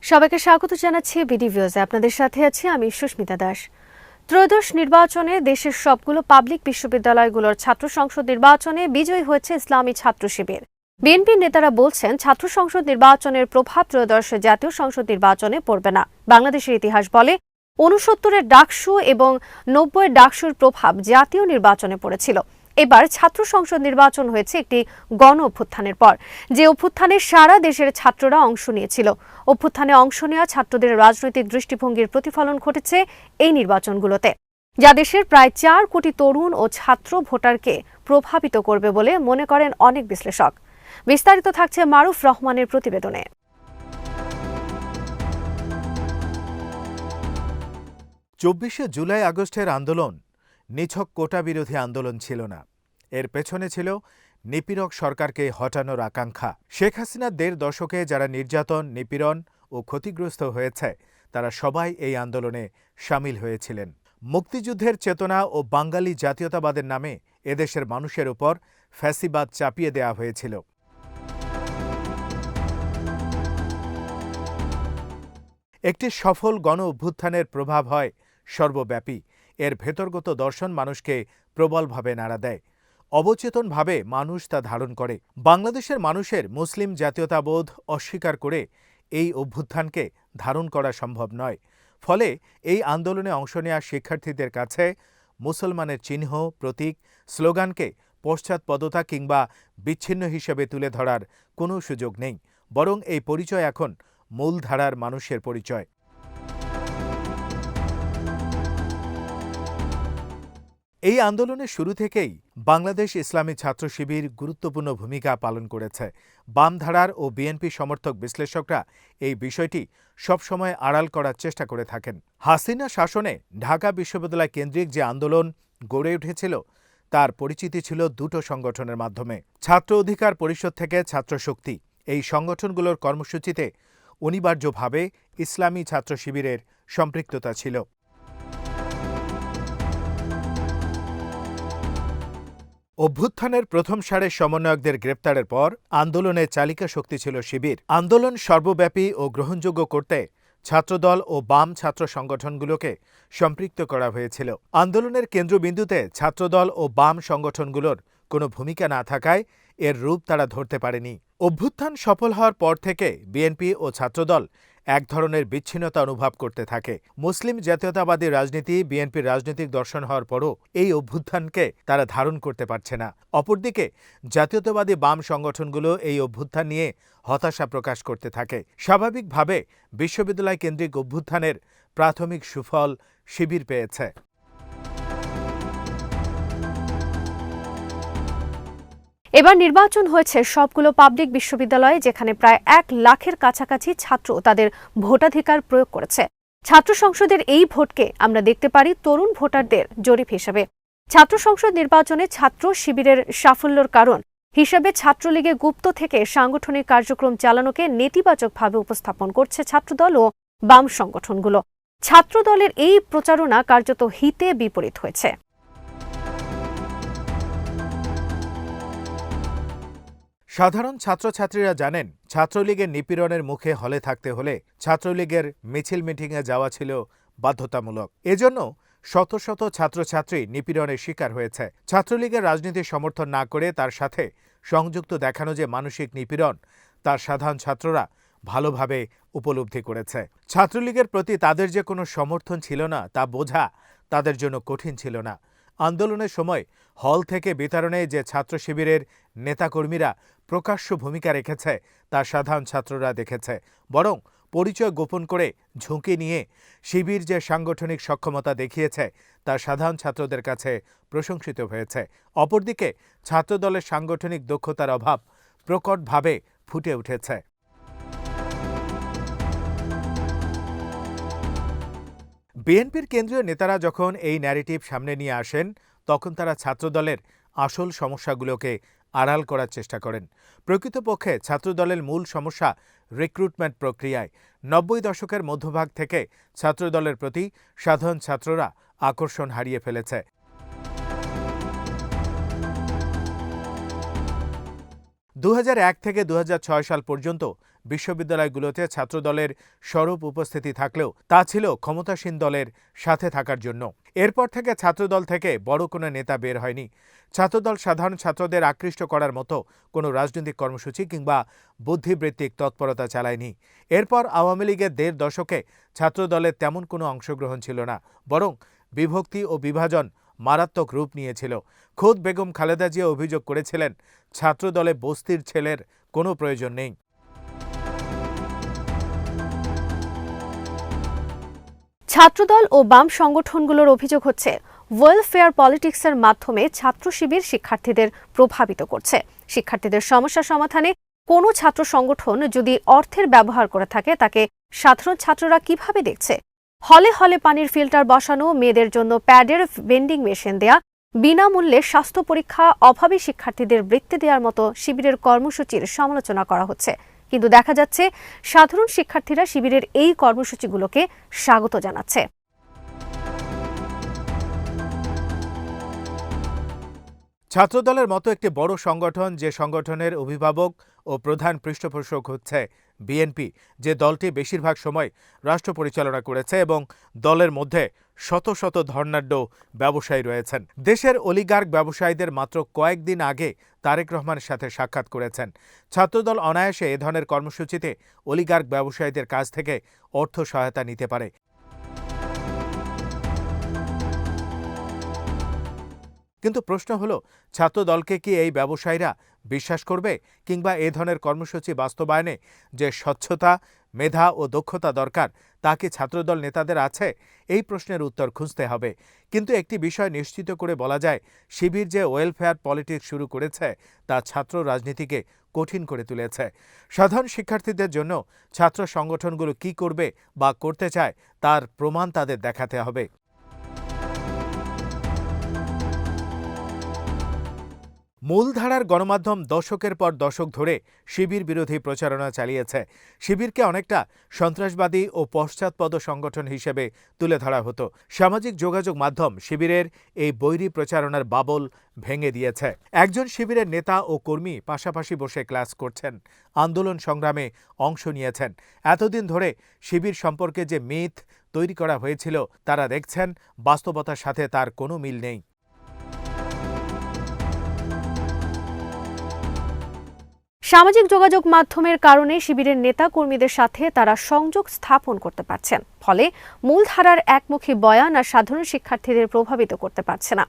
সবাইকে স্বাগত জানাচ্ছি বিডি ভিউজে। আপনাদের সাথে আছি আমি সুস্মিতা দাস। ত্রয়োদশ নির্বাচনে দেশের সবগুলো পাবলিক বিশ্ববিদ্যালয়গুলোর ছাত্র সংসদ নির্বাচনে বিজয়ী হয়েছে ইসলামী ছাত্র শিবির। বিএনপির নেতারা বলছেন ছাত্র সংসদ নির্বাচনের প্রভাব ত্রয়োদশ জাতীয় সংসদ নির্বাচনে পড়বে না। বাংলাদেশের ইতিহাস বলে ৬৯-এর ডাকসু এবং ৯০-এর ডাকসুর প্রভাব জাতীয় নির্বাচনে পড়েছিল। এবার ছাত্র সংসদ নির্বাচন হয়েছে একটি গণ অভ্যুত্থানের পর, যে অভ্যুত্থানে সারা দেশের ছাত্ররা অংশ নিয়েছিল। অভ্যুত্থানে অংশ নেওয়া ছাত্রদের রাজনৈতিক দৃষ্টিভঙ্গির প্রতিফলন ঘটেছে এই নির্বাচনগুলোতে, যা দেশের প্রায় ৪ কোটি তরুণ ও ছাত্র ভোটারকে প্রভাবিত করবে বলে মনে করেন অনেক বিশ্লেষক। বিস্তারিত থাকছে মারুফ রহমানের প্রতিবেদনে। ২৪শে জুলাই আগস্টের আন্দোলন নিছক কোটা বিরোধী আন্দোলন ছিল না। এর পেছনে ছিল নিপীড়ক সরকারকে হটানোর আকাঙ্ক্ষা। শেখ হাসিনার ১.৫ দশকে যারা নির্যাতন, নিপীড়ন ও ক্ষতিগ্রস্ত হয়েছে তারা সবাই এই আন্দোলনে সামিল হয়েছিলেন। মুক্তিযুদ্ধের চেতনা ও বাঙালি জাতীয়তাবাদের নামে এদেশের মানুষের উপর ফ্যাসিবাদ চাপিয়ে দেয়া হয়েছিল। একটি সফল গণ অভ্যুত্থানের প্রভাব হয় সর্বব্যাপী। এর ভেতরগত দর্শন মানুষকে প্রবলভাবে নাড়া দেয়। অবচেতনভাবে মানুষ তা ধারণ করে। বাংলাদেশের মানুষের মুসলিম জাতীয়তাবোধ অস্বীকার করে এই অভ্যুত্থানকে ধারণ করা সম্ভব নয়। ফলে এই আন্দোলনে অংশ নেওয়া শিক্ষার্থীদের কাছে মুসলমানের চিহ্ন, প্রতীক, স্লোগানকে পশ্চাৎপদতা কিংবা বিচ্ছিন্ন হিসেবে তুলে ধরার কোনো সুযোগ নেই। বরং এই পরিচয় এখন মূলধারার মানুষের পরিচয়। এই আন্দোলনের শুরু থেকেই বাংলাদেশ ইসলামী ছাত্র শিবির গুরুত্বপূর্ণ ভূমিকা পালন করেছে। বামধারার ও বিএনপি সমর্থক বিশ্লেষকরা এই বিষয়টি সবসময় আড়াল করার চেষ্টা করে থাকেন। হাসিনা শাসনে ঢাকা বিশ্ববিদ্যালয় কেন্দ্রিক যে আন্দোলন গড়ে উঠেছিল তার পরিচিতি ছিল দুটো সংগঠনের মাধ্যমে। ছাত্র অধিকার পরিষদ থেকে ছাত্র শক্তি, এই সংগঠনগুলোর কর্মসূচিতে অনিবার্যভাবে ইসলামী ছাত্র শিবিরের সম্পৃক্ততা ছিল। অভ্যুত্থানের প্রথম সারির সমন্বয়কদের গ্রেপ্তারের পর আন্দোলনের চালিকা শক্তি ছিল শিবির। আন্দোলন সর্বব্যাপী ও গ্রহণযোগ্য করতে ছাত্রদল ও বাম ছাত্র সংগঠনগুলোকে সম্পৃক্ত করা হয়েছিল। আন্দোলনের কেন্দ্রবিন্দুতে ছাত্রদল ও বাম সংগঠনগুলোর কোনো ভূমিকা না থাকায় এর রূপ তারা ধরতে পারেনি। অভ্যুত্থান সফল হওয়ার পর থেকে বিএনপি ও ছাত্রদল এক ধরনের বিচ্ছিন্নতা অনুভব করতে থাকে। মুসলিম জাতীয়তাবাদী রাজনীতি বিএনপির রাজনৈতিক দর্শন হওয়ার পরও এই অভ্যুত্থানকে তারা ধারণ করতে পারছে না। অপরদিকে জাতীয়তাবাদী বাম সংগঠনগুলো এই অভ্যুত্থান নিয়ে হতাশা প্রকাশ করতে থাকে। স্বাভাবিকভাবে বিশ্ববিদ্যালয় কেন্দ্রিক অভ্যুত্থানের প্রাথমিক সুফল শিবির পেয়েছে। এবার নির্বাচন হয়েছে সবগুলো পাবলিক বিশ্ববিদ্যালয়ে, যেখানে প্রায় ১ লাখের কাছাকাছি ছাত্র তাদের ভোটাধিকার প্রয়োগ করেছে। ছাত্র সংসদের এই ভোটকে আমরা দেখতে পারি তরুণ ভোটারদের জরিপ হিসেবে। ছাত্র সংসদ নির্বাচনে ছাত্র শিবিরের সাফল্যের কারণ হিসেবে ছাত্রলীগে গুপ্ত থেকে সাংগঠনিক কার্যক্রম চালানোকে নেতিবাচকভাবে উপস্থাপন করছে ছাত্রদল ও বাম সংগঠনগুলো। ছাত্রদলের এই প্রচারণা কার্যত হিতে বিপরীত হয়েছে। সাধারণ ছাত্রছাত্রীরা জানেন ছাত্রলীগের নিপীড়নের মুখে হলে থাকতে হলে ছাত্রলীগের মিছিল মিটিংয়ে যাওয়া ছিল বাধ্যতামূলক। এজন্য শত শত ছাত্রছাত্রী নিপীড়নের শিকার হয়েছে। ছাত্রলীগের রাজনীতি সমর্থন না করে তার সাথে সংযুক্ত দেখানো যে মানসিক নিপীড়ন তার সাধারণ ছাত্ররা ভালোভাবে উপলব্ধি করেছে। ছাত্রলীগের প্রতি তাদের যে কোনো সমর্থন ছিল না তা বোঝা তাদের জন্য কঠিন ছিল না। আন্দোলনের সময় হল থেকে বিতরণে যে ছাত্র শিবিরের নেতাকর্মীরা প্রকাশ্য ভূমিকা রেখেছে তা সাধারণ ছাত্ররা দেখেছে। বরং পরিচয় গোপন করে ঝুঁকি নিয়ে শিবির যে সাংগঠনিক সক্ষমতা দেখিয়েছে তা সাধারণ ছাত্রদের কাছে প্রশংসিত হয়েছে। অপরদিকে ছাত্রদলের সাংগঠনিক দক্ষতার অভাব প্রকটভাবে ফুটে উঠেছে। বিএনপির কেন্দ্রীয় নেতারা যখন এই ন্যারেটিভ সামনে নিয়ে আসেন তখন তারা ছাত্রদলের আসল সমস্যাগুলোকে আড়াল করার চেষ্টা করেন। প্রকৃতপক্ষে ছাত্রদলের মূল সমস্যা রিক্রুটমেন্ট প্রক্রিয়ায়। ৯০ দশকের মধ্যভাগ থেকে ছাত্রদলের প্রতি সাধারণ ছাত্ররা আকর্ষণ হারিয়ে ফেলেছে। ২০০১ থেকে ২০০৬ সাল পর্যন্ত বিশ্ববিদ্যালয়গুলোতে ছাত্রদলের স্বরূপ উপস্থিতি থাকলেও তা ছিল ক্ষমতাসীন দলের সাথে থাকার জন্য। এরপর থেকে ছাত্রদল থেকে বড় কোনো নেতা বের হয়নি। ছাত্রদল সাধারণ ছাত্রদের আকৃষ্ট করার মতো কোনো রাজনৈতিক কর্মসূচি কিংবা বুদ্ধিবৃত্তিক তৎপরতা চালায়নি। এরপর আওয়ামী লীগের ১.৫ দশকে ছাত্রদলের তেমন কোনো অংশগ্রহণ ছিল না, বরং বিভক্তি ও বিভাজন মারাত্মক রূপ নিয়েছিল। খোদ বেগম খালেদা জিয়া অভিযোগ করেছিলেন, ছাত্রদলে বস্তির ছেলের কোনো প্রয়োজন নেই। ছাত্রদল ও বাম সংগঠনগুলোর অভিযোগ হচ্ছে, ওয়েলফেয়ার পলিটিক্সের মাধ্যমে ছাত্র শিবির শিক্ষার্থীদের প্রভাবিত করছে। শিক্ষার্থীদের সমস্যা সমাধানে কোনো ছাত্র সংগঠন যদি অর্থের ব্যবহার করে থাকে, তাকে সাধারণ ছাত্ররা কিভাবে দেখছে? হলে হলে পানির ফিল্টার বসানো, মেয়েদের জন্য প্যাডের ভেন্ডিং মেশিন দেয়া, বিনামূল্যে স্বাস্থ্য পরীক্ষা, অভাবী শিক্ষার্থীদের বৃত্তি দেওয়ার মতো শিবিরের কর্মসূচির সমালোচনা করা হচ্ছে। কিন্তু দেখা যাচ্ছে সাধারণ শিক্ষার্থীরা শিবিরের এই কর্মসূচিগুলোকে স্বাগত জানাচ্ছে। ছাত্রদলের মতো একটি বড় সংগঠন, যে সংগঠনের অভিভাবক ও প্রধান পৃষ্ঠপোষক হচ্ছে বিএনপি, যে দলটি বেশিরভাগ সময় রাষ্ট্র পরিচালনা করেছে এবং দলের মধ্যে শত শত ধর্নাঢ্য ব্যবসায়ী রয়েছেন। দেশের অলিগার্ক ব্যবসায়ীদের মাত্র কয়েকদিন আগে তারেক রহমানের সাথে সাক্ষাৎ করেছেন। ছাত্রদল অনায়াসে এ ধরনের কর্মসূচিতে অলিগার্ক ব্যবসায়ীদের কাছ থেকে অর্থ সহায়তা নিতে পারে। কিন্তু প্রশ্ন হলো, ছাত্রদলকে কি এই ব্যবসায়ীরা বিশ্বাস করবে? কিংবা এ ধরনের কর্মসূচি বাস্তবায়নে যে স্বচ্ছতা, মেধা ও দক্ষতা দরকার, তা কি ছাত্রদল নেতাদের আছে? এই প্রশ্নের উত্তর খুঁজতে হবে। কিন্তু একটি বিষয় নিশ্চিত করে বলা যায়, শিবির যে ওয়েলফেয়ার পলিটিক্স শুরু করেছে, তা ছাত্র রাজনীতিকে কঠিন করে তুলেছে। সাধারণ শিক্ষার্থীদের জন্য ছাত্র সংগঠনগুলো কি করবে বা করতে চায়, তার প্রমাণ তাদের দেখাতে হবে। মূলধারার গণমাধ্যম দশকের পর দশক ধরে শিবির বিরোধী প্রচারণা চালিয়েছে। শিবিরকে অনেকটা সন্ত্রাসবাদী ও পশ্চাৎপদ সংগঠন হিসেবে তুলে ধরা হতো। সামাজিক যোগাযোগ মাধ্যম শিবিরের এই বৈরী প্রচারণার বাবল ভেঙে দিয়েছে। একজন শিবিরের নেতা ও কর্মী পাশাপাশি বসে ক্লাস করছেন, আন্দোলন সংগ্রামে অংশ নিয়েছেন। এতদিন ধরে শিবির সম্পর্কে যে মিথ তৈরি করা হয়েছিল, তারা দেখছেন বাস্তবতার সাথে তার কোনো মিল নেই। সামাজিক যোগাযোগ মাধ্যমের কারণে শিবিরের নেতা কর্মীদের সাথে তারা সংযোগ স্থাপন করতে পারছেন, ফলে মূলধারার একমুখী বয়ান আর সাধারণ শিক্ষার্থীদের প্রভাবিত করতে পারছে না।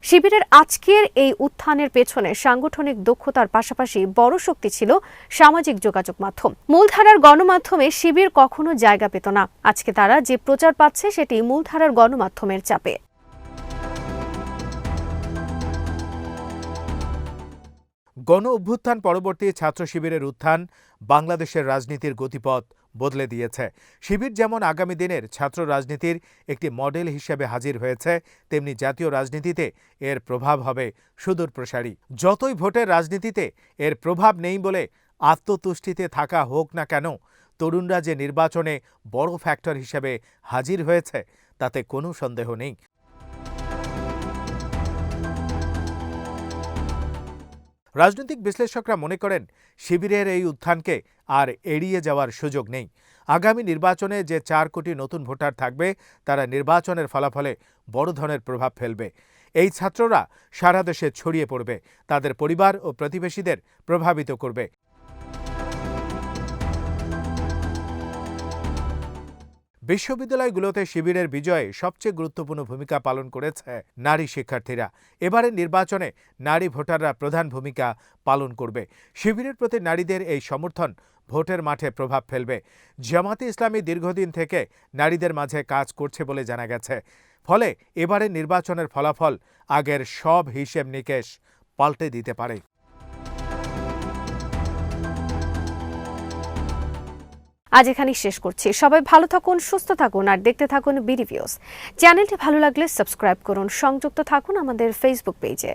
শিবিরের আজকের এই উত্থানের পেছনে সাংগঠনিক দক্ষতার পাশাপাশি বড় শক্তি ছিল সামাজিক যোগাযোগ মাধ্যম। মূলধারার গণমাধ্যমে শিবির কখনো জায়গা পেত না। আজকে তারা যে প্রচার পাচ্ছে, সেটি মূলধারার গণমাধ্যমের চাপে। গণ অভ্যুত্থান পরবর্তী ছাত্র শিবিরের উত্থান বাংলাদেশের রাজনীতির গতিপথ বদলে দিয়েছে। শিবির যেমন আগামী দিনের ছাত্র রাজনীতির একটি মডেল হিসেবে হাজির হয়েছে, তেমনি জাতীয় রাজনীতিতে এর প্রভাব হবে সুদূরপ্রসারী। যতই ভোটের রাজনীতিতে এর প্রভাব নেই বলে আত্মতুষ্টিতে থাকা হোক না কেন, তরুণরা যে নির্বাচনে বড় ফ্যাক্টর হিসেবে হাজির হয়েছে, তাতে কোনো সন্দেহ নেই। রাজনৈতিক বিশ্লেষকরা মনে করেন, শিবিরের এই উত্থানকে আর এড়িয়ে যাওয়ার সুযোগ নেই। আগামী নির্বাচনে যে 4 কোটি নতুন ভোটার থাকবে, তারা নির্বাচনের ফলাফলে বড় ধরনের প্রভাব ফেলবে। এই ছাত্ররা সারা দেশে ছড়িয়ে পড়বে, তাদের পরিবার ও প্রতিবেশীদের প্রভাবিত করবে। বিশ্ববিদ্যালয়গুলোতে শিবিরের বিজয়ে সবচেয়ে গুরুত্বপূর্ণ ভূমিকা পালন করেছে নারী শিক্ষার্থীরা। এবারের নির্বাচনে নারী ভোটাররা প্রধান ভূমিকা পালন করবে। শিবিরের প্রতি নারীদের এই সমর্থন ভোটের মাঠে প্রভাব ফেলবে। জামাতে ইসলামী দীর্ঘদিন থেকে নারীদের মাঝে কাজ করছে বলে জানা গেছে। ফলে এবারের নির্বাচনের ফলাফল আগের সব হিসেব নিকেশ পাল্টে দিতে পারে। আজ এখানেই শেষ করছি। সবাই ভালো থাকুন, সুস্থ থাকুন আর দেখতে থাকুন বিডি ভিউজ। চ্যানেলটি ভালো লাগলে সাবস্ক্রাইব করুন। সংযুক্ত থাকুন আমাদের ফেসবুক পেজে।